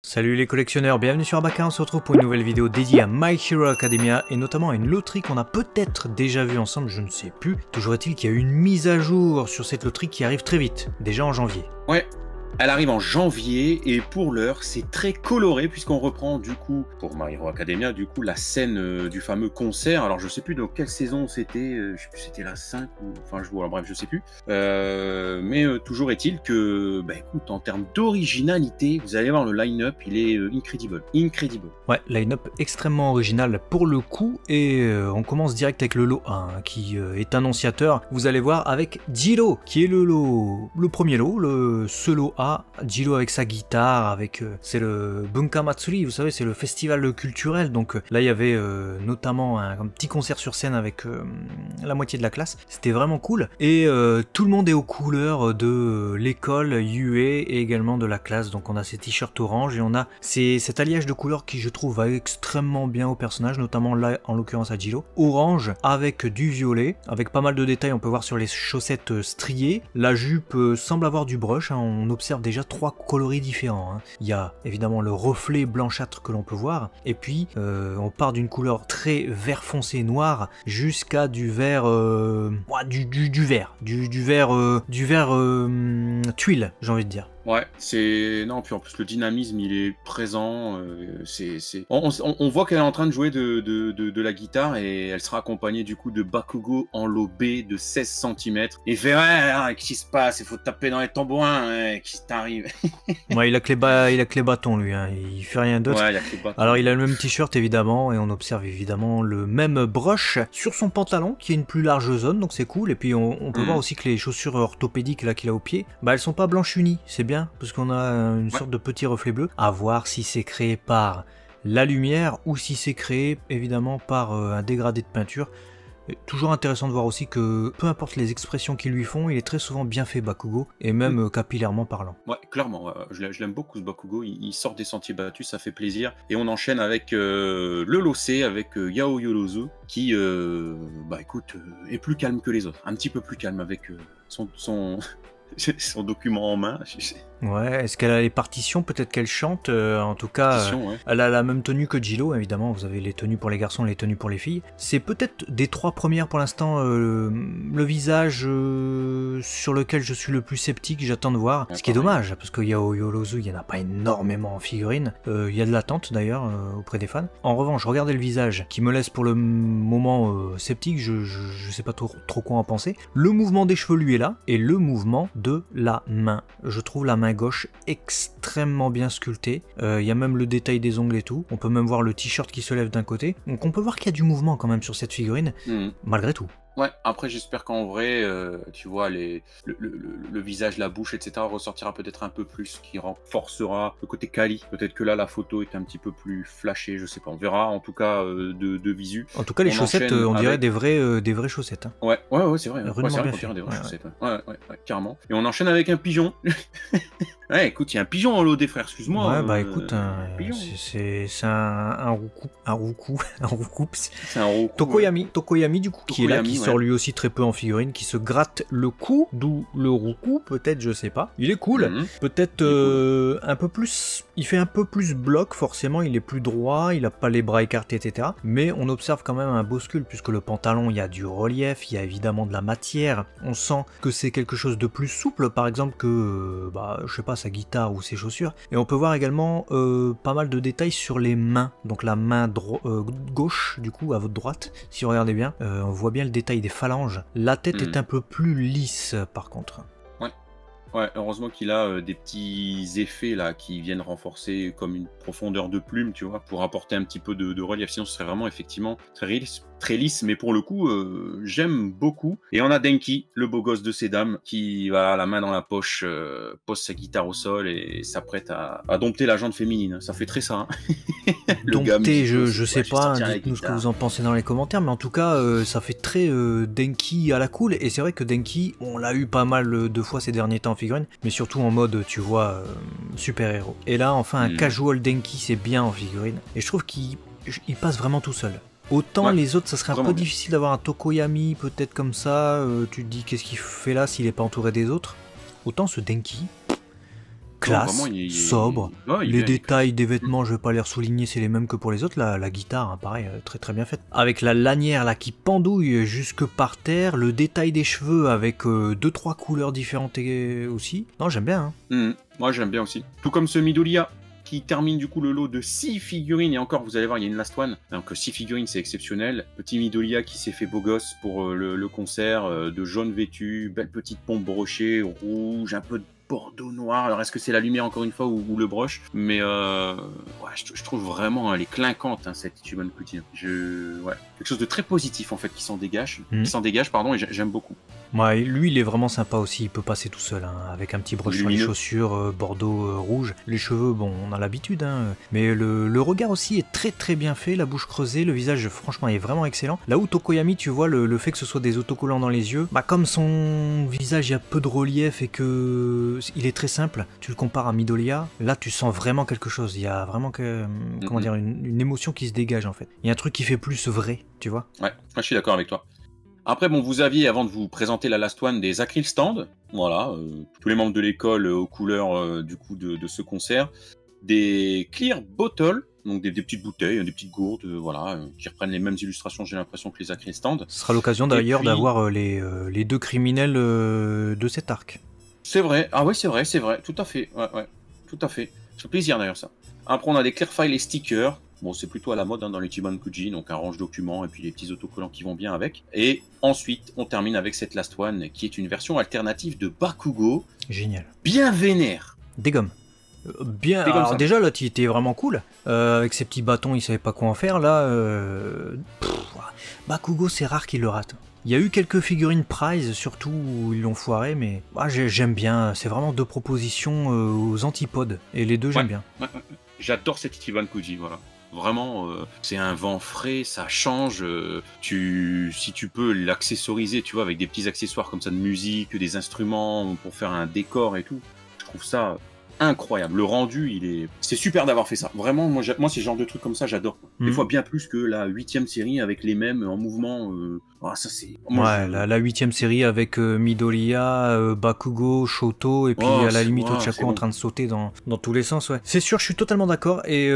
Salut les collectionneurs, bienvenue sur Abaka, on se retrouve pour une nouvelle vidéo dédiée à My Hero Academia et notamment à une loterie qu'on a peut-être déjà vue ensemble, je ne sais plus. Toujours est-il qu'il y a eu une mise à jour sur cette loterie qui arrive très vite, déjà en janvier. Ouais, elle arrive en janvier et pour l'heure c'est très coloré puisqu'on reprend du coup pour My Hero Academia du coup la scène du fameux concert. Alors je sais plus dans quelle saison c'était, je sais plus c'était la 5 ou enfin je vois, alors bref je sais plus. Mais toujours est-il que bah écoute en termes d'originalité vous allez voir le line-up il est incredible. Ouais, line-up extrêmement original pour le coup et on commence direct avec le lot 1 qui est annonciateur. Vous allez voir avec Jiro qui est le premier lot, ce lot A. Jiro avec sa guitare, avec c'est le Bunka Matsuri, vous savez, c'est le festival culturel. Donc là, il y avait notamment un petit concert sur scène avec la moitié de la classe. C'était vraiment cool. Et tout le monde est aux couleurs de l'école UA et également de la classe. Donc on a ces t-shirts orange et on a cet alliage de couleurs qui, je trouve, va extrêmement bien au personnage, notamment là, en l'occurrence à Jiro. Orange avec du violet, avec pas mal de détails. On peut voir sur les chaussettes striées. La jupe semble avoir du brush, hein. On observe déjà 3 coloris différents, hein. Il y a évidemment le reflet blanchâtre que l'on peut voir, et puis on part d'une couleur très vert foncé noir jusqu'à du vert, du vert tuile, j'ai envie de dire. Ouais, c'est... Non, puis en plus, le dynamisme, il est présent. On voit qu'elle est en train de jouer de la guitare et elle sera accompagnée du coup de Bakugo en lobé de 16 cm. Et fait, ouais, hein, qu'est-ce qui se passe? Il faut taper dans les tambourins, ouais, qu'est-ce qui t'arrive? Ouais, il a que les bâtons, lui, hein. Il fait rien d'autre. Ouais, il a que les bâtons. Alors, il a le même t-shirt, évidemment, et on observe évidemment le même brush sur son pantalon, qui est une plus large zone, donc c'est cool. Et puis, on peut voir aussi que les chaussures orthopédiques là qu'il a au pied, bah, elles sont pas blanches unies, c'est bien. Parce qu'on a une sorte de petit reflet bleu, à voir si c'est créé par la lumière ou si c'est créé évidemment par un dégradé de peinture. Et toujours intéressant de voir aussi que peu importe les expressions qu'ils lui font, il est très souvent bien fait Bakugo, et même capillairement parlant. Ouais, clairement, je l'aime beaucoup ce Bakugo, il sort des sentiers battus, ça fait plaisir. Et on enchaîne avec le Locé, avec Yao Yorozu, qui, bah écoute, est plus calme que les autres. Un petit peu plus calme avec son document en main. Ouais, est-ce qu'elle a les partitions? Peut-être qu'elle chante. En tout cas, ouais. elle a la même tenue que Jiro, évidemment. Vous avez les tenues pour les garçons, les tenues pour les filles. C'est peut-être des 3 premières pour l'instant le visage sur lequel je suis le plus sceptique. J'attends de voir. Ce qui est dommage, parce que Yao Yorozu, il n'y en a pas énormément en figurines. Il y a de l'attente d'ailleurs auprès des fans. En revanche, regardez le visage qui me laisse pour le moment sceptique. Je sais pas trop quoi en penser. Le mouvement des cheveux lui est là, et le mouvement de la main. Je trouve la main gauche extrêmement bien sculptée. Il y a même le détail des ongles et tout. On peut même voir le t-shirt qui se lève d'un côté. Donc on peut voir qu'il y a du mouvement quand même sur cette figurine, malgré tout. Ouais, après j'espère qu'en vrai, tu vois, le visage, la bouche, etc. ressortira peut-être un peu plus, qui renforcera le côté quali. Peut-être que là, la photo est un petit peu plus flashée, je sais pas, on verra, en tout cas, de visu. En tout cas, les chaussettes, on dirait des vraies chaussettes. Hein. Ouais, c'est vrai. Ouais, c'est vrai qu'on dirait des vraies chaussettes. Ouais, carrément. Et on enchaîne avec un pigeon. Ouais, écoute, il y a un pigeon en lot des frères, excuse-moi. Ouais, bah écoute, c'est un roucoups. C'est un roucoups. Tokoyami du coup, qui est là, qui sort lui aussi très peu en figurine, qui se gratte le cou, d'où le roucou, peut-être, je sais pas. Il est cool, peut-être un peu plus, il fait un peu plus bloc, forcément, il est plus droit, il a pas les bras écartés, etc. Mais on observe quand même un beau sculpte, puisque le pantalon, il y a du relief, il y a évidemment de la matière, on sent que c'est quelque chose de plus souple, par exemple, que, je sais pas, sa guitare ou ses chaussures. Et on peut voir également pas mal de détails sur les mains, donc la main gauche, du coup, à votre droite, si vous regardez bien, on voit bien le détail des phalanges. La tête est un peu plus lisse, par contre. Ouais, heureusement qu'il a des petits effets là qui viennent renforcer comme une profondeur de plume, tu vois, pour apporter un petit peu de relief. Sinon, ce serait vraiment effectivement très lisse, mais pour le coup, j'aime beaucoup. Et on a Denki, le beau gosse de ces dames, qui va la main dans la poche, pose sa guitare au sol et s'apprête à dompter la jante féminine. Ça fait très ça. Hein. Dompter, je sais pas, dites-nous ce que vous en pensez dans les commentaires, mais en tout cas, ça fait très Denki à la cool. Et c'est vrai que Denki, on l'a eu pas mal de fois ces derniers temps en figurine, mais surtout en mode, tu vois, super-héros. Et là, enfin, un casual Denki, c'est bien en figurine. Et je trouve qu'il passe vraiment tout seul. Autant les autres, ça serait un peu difficile d'avoir un Tokoyami, peut-être comme ça, tu te dis qu'est-ce qu'il fait là s'il n'est pas entouré des autres. Autant ce Denki, classe, vraiment, sobre. Ouais, il Les est avec détails des vêtements, je vais pas les ressouligner, c'est les mêmes que pour les autres. La guitare, hein, pareil, très très bien faite. Avec la lanière là qui pendouille jusque par terre, le détail des cheveux avec 2-3 couleurs différentes aussi. Non, j'aime bien. Hein. Moi, j'aime bien aussi. Tout comme ce Midoriya, qui termine du coup le lot de 6 figurines, et encore vous allez voir il y a une last one, donc 6 figurines c'est exceptionnel. Petit Midoriya qui s'est fait beau gosse pour le concert, de jaune vêtu, belle petite pompe brochée, rouge, un peu de bordeaux noir, alors est-ce que c'est la lumière encore une fois ou le broche, mais ouais, je trouve vraiment elle est clinquante hein, cette Ichiban Kuti. Ouais, quelque chose de très positif en fait qui s'en dégage, pardon, et j'aime beaucoup. Ouais, lui il est vraiment sympa aussi, il peut passer tout seul, hein, avec un petit broche sur les chaussures, bordeaux rouge. Les cheveux, bon, on a l'habitude, hein, mais le regard aussi est très très bien fait, la bouche creusée, le visage franchement est vraiment excellent. Là où Tokoyami, tu vois, le fait que ce soit des autocollants dans les yeux, bah comme son visage il y a peu de relief et que il est très simple, tu le compares à Midoriya, là tu sens vraiment quelque chose, il y a vraiment comment dire, une émotion qui se dégage en fait. Il y a un truc qui fait plus vrai, tu vois. Ouais, moi je suis d'accord avec toi. Après, bon, vous aviez, avant de vous présenter la last one, des acryl stands, voilà, tous les membres de l'école aux couleurs du coup de ce concert, des clear bottles, donc des petites bouteilles, des petites gourdes, voilà, qui reprennent les mêmes illustrations, j'ai l'impression, que les acryl stands. Ce sera l'occasion d'ailleurs d'avoir les deux criminels de cet arc. C'est vrai, ah ouais, c'est vrai, tout à fait, ouais, tout à fait. Ça fait plaisir d'ailleurs ça. Après, on a des clear files et stickers. Bon, c'est plutôt à la mode hein, dans les Ichiban Kuji, donc un range documents et puis les petits autocollants qui vont bien avec. Et ensuite, on termine avec cette last one qui est une version alternative de Bakugo. Génial. Bien vénère. Des gommes. Bien. Alors déjà là, tu étais vraiment cool. Avec ses petits bâtons, il savait pas quoi en faire. Là, Bakugo, c'est rare qu'il le rate. Il y a eu quelques figurines prize, surtout où ils l'ont foiré, mais j'aime bien. C'est vraiment deux propositions aux antipodes. Et les deux, j'aime bien. Ouais. J'adore cet Ichiban Kuji, voilà. Vraiment, c'est un vent frais, ça change. Si tu peux l'accessoriser, tu vois, avec des petits accessoires comme ça de musique, des instruments pour faire un décor et tout, je trouve ça incroyable. Le rendu, c'est super d'avoir fait ça. Vraiment, moi, c'est le genre de truc comme ça, j'adore. Des fois bien plus que la 8e série avec les mêmes en mouvement. Ça c'est. La 8e série avec Midoriya, Bakugo, Shoto et puis à la limite Ochako en train de sauter dans tous les sens. Ouais. C'est sûr, je suis totalement d'accord. Et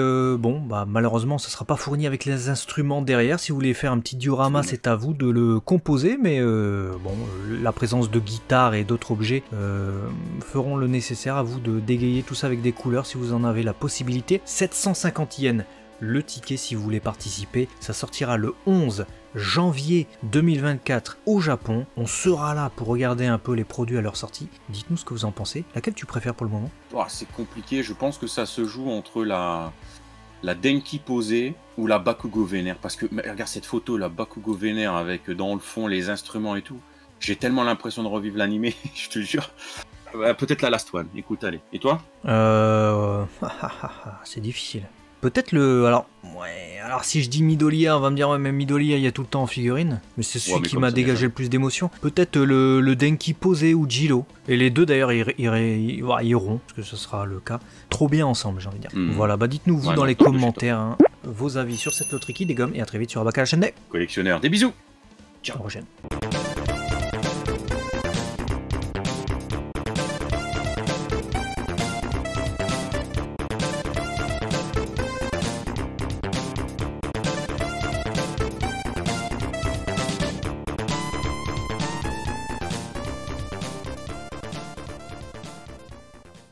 malheureusement, ça sera pas fourni avec les instruments derrière. Si vous voulez faire un petit diorama, c'est à vous de le composer. Mais la présence de guitare et d'autres objets feront le nécessaire à vous de dégayer tout ça avec des couleurs si vous en avez la possibilité. 750 yens le ticket si vous voulez participer. Ça sortira le 11 janvier 2024 au Japon. On sera là pour regarder un peu les produits à leur sortie. Dites-nous ce que vous en pensez. Laquelle tu préfères pour le moment? C'est compliqué. Je pense que ça se joue entre la Denki posée ou la Bakugo vénère. Parce que regarde cette photo, la Bakugo vénère avec dans le fond les instruments et tout. J'ai tellement l'impression de revivre l'animé, je te jure. Peut-être la last one. Écoute, allez. Et toi? C'est difficile. Peut-être alors si je dis Midoriya, on va me dire, ouais, mais Midoriya, il y a tout le temps en figurine. Mais c'est celui qui m'a dégagé le plus d'émotion. Peut-être le Denki posé ou Jiro. Et les deux, d'ailleurs, iront, parce que ce sera le cas. Trop bien ensemble, j'ai envie de dire. Voilà, dites-nous, vous, dans les commentaires, vos avis sur cette loterie qui dégomme. Et à très vite sur Abaka la chaîne des collectionneurs. Des bisous. Ciao. À la prochaine.